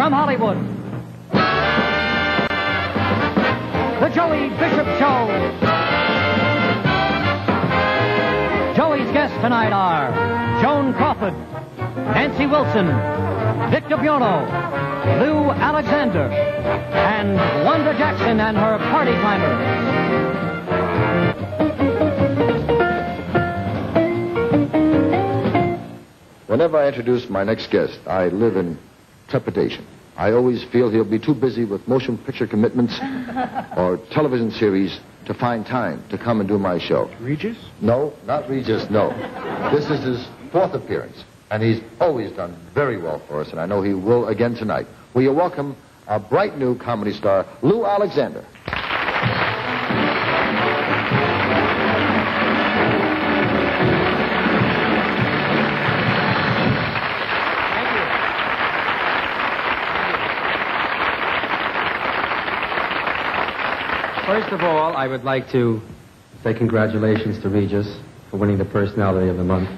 from Hollywood, the Joey Bishop Show. Joey's guests tonight are Joan Crawford, Nancy Wilson, Victor Buono, Lou Alexander, and Wanda Jackson and her party climbers. Whenever I introduce my next guest, I live in trepidation. I always feel he'll be too busy with motion picture commitments or television series to find time to come and do my show. Regis? No, not Regis, no. This is his 4th appearance, and he's always done very well for us, and I know he will again tonight. Will you welcome our bright new comedy star, Lou Alexendar. First of all, I would like to say congratulations to Regis for winning the Personality of the Month.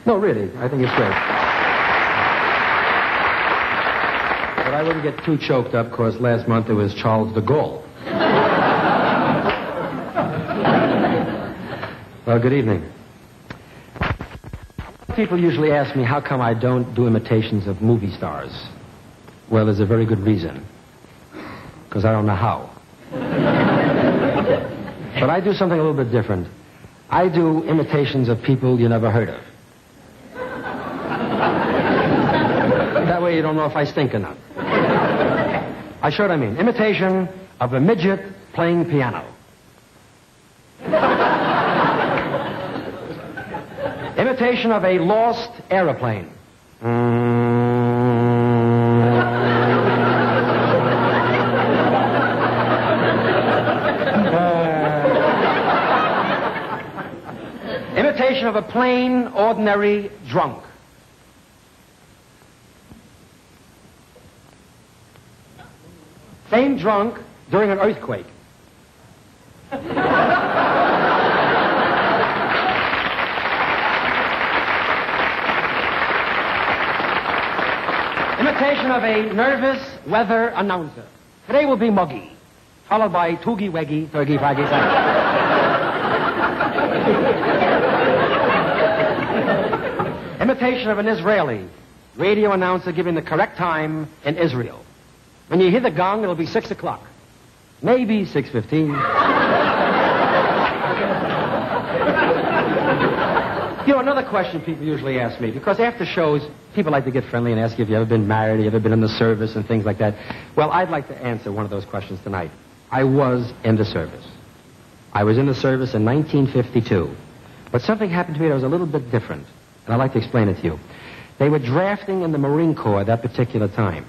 No, really, I think it's great. But I wouldn't get too choked up, because last month it was Charles de Gaulle. Well, good evening. People usually ask me how come I don't do imitations of movie stars. Well, there's a very good reason. Because I don't know how. But I do something a little bit different. I do imitations of people you never heard of. That way you don't know if I stink or not. I sure what I mean. Imitation of a midget playing piano. Imitation of a lost aeroplane. Imitation of a plain, ordinary drunk. Same drunk during an earthquake. Imitation of a nervous weather announcer. Today will be muggy, followed by toogie weggy, turkey fraggy saggy. Imitation of an Israeli radio announcer giving the correct time in Israel. When you hear the gong, it'll be 6 o'clock. Maybe 6:15. You know, another question people usually ask me, because after shows, people like to get friendly and ask you if you ever been married, you ever been in the service and things like that. Well, I'd like to answer one of those questions tonight. I was in the service. I was in the service in 1952. But something happened to me that was a little bit different. And I'd like to explain it to you. They were drafting in the Marine Corps at that particular time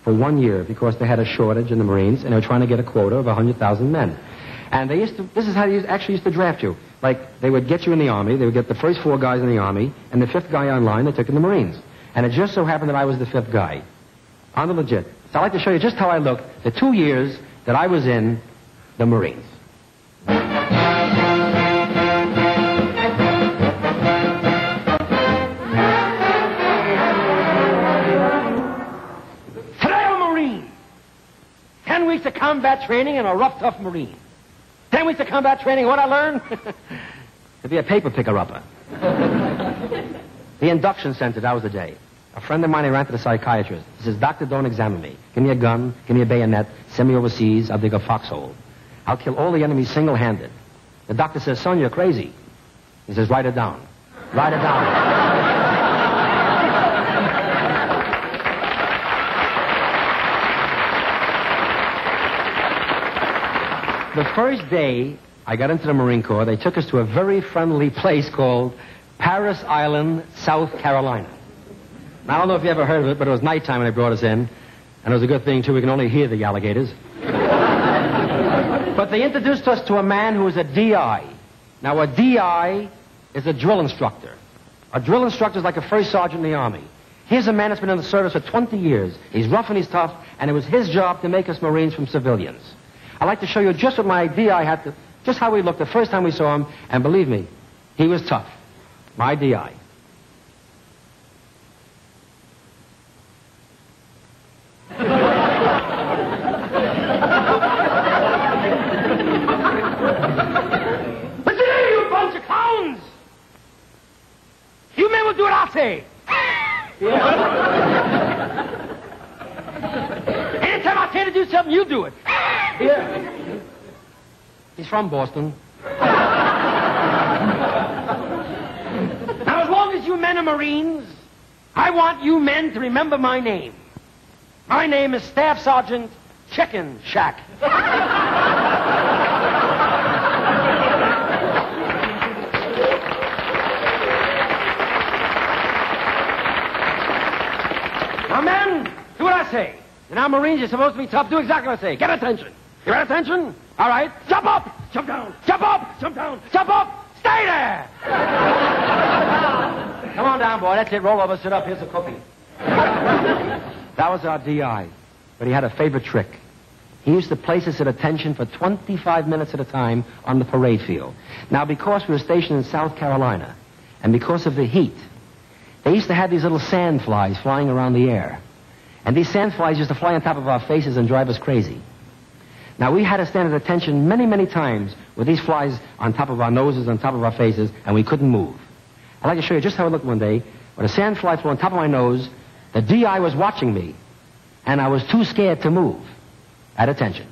for 1 year because they had a shortage in the Marines, and they were trying to get a quota of 100,000 men. And they used to, this is how they actually used to draft you. Like, they would get you in the Army, they would get the first 4 guys in the Army, and the 5th guy online they took in the Marines. And it just so happened that I was the 5th guy. On the legit. So I'd like to show you just how I looked the 2 years that I was in the Marines. To combat training in a rough, tough Marine. 10 weeks of combat training, what I learned? To be a paper picker-upper. The induction center, that was the day. A friend of mine, I ran to the psychiatrist. He says, "Doctor, don't examine me. Give me a gun, give me a bayonet, send me overseas, I'll dig a foxhole. I'll kill all the enemies single-handed." The doctor says, "Son, you're crazy." He says, "Write it down. Write it down." The first day I got into the Marine Corps, they took us to a very friendly place called Paris Island, South Carolina. Now, I don't know if you ever heard of it, but it was nighttime when they brought us in. And it was a good thing, too. We can only hear the alligators. But they introduced us to a man who was a DI. Now, a DI is a drill instructor. A drill instructor is like a first sergeant in the Army. Here's a man that's been in the service for 20 years. He's rough and he's tough, and it was his job to make us Marines from civilians. I'd like to show you just what my DI had to, just how he looked the first time we saw him, and believe me, he was tough. My DI. don't do it, I'll say. Yeah. Anytime I tell you to do something, you do it. Yeah. He's from Boston. Now, as long as you men are Marines, I want you men to remember my name. My name is Staff Sergeant Chicken Shack. Now, men, do what I say. And now, Marines, you're supposed to be tough. Do exactly what I say. Get attention. You got attention? All right. Jump up. Jump down. Jump up. Jump down. Jump up. Stay there. Come on down, boy. That's it. Roll over. Sit up. Here's a cookie. That was our DI. But he had a favorite trick. He used to place us at attention for 25 minutes at a time on the parade field. Now, because we were stationed in South Carolina, and because of the heat, they used to have these little sand flies flying around the air. And these sand flies used to fly on top of our faces and drive us crazy. Now, we had to stand at attention many, many times with these flies on top of our noses, on top of our faces, and we couldn't move. I'd like to show you just how it looked one day. When a sand fly flew on top of my nose, the DI was watching me, and I was too scared to move. At attention.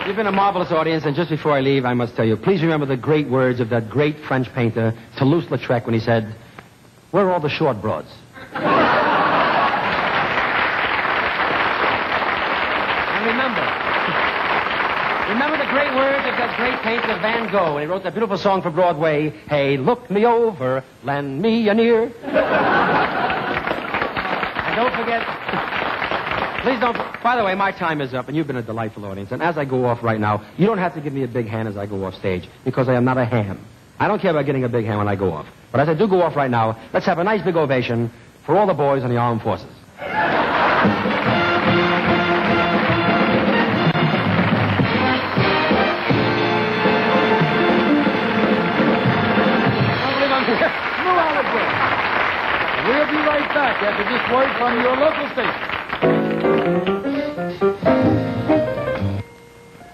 You've been a marvelous audience, and just before I leave, I must tell you, please remember the great words of that great French painter, Toulouse-Lautrec, when he said, "Where are all the short broads?" And remember the great words of that great painter, Van Gogh, when he wrote that beautiful song for Broadway, "Hey, look me over, lend me an ear." And don't forget... Please don't... By the way, my time is up, and you've been a delightful audience. And as I go off right now, you don't have to give me a big hand as I go off stage, because I am not a ham. I don't care about getting a big hand when I go off. But as I do go off right now, let's have a nice big ovation for all the boys in the armed forces. We'll be right back after this word from your local station.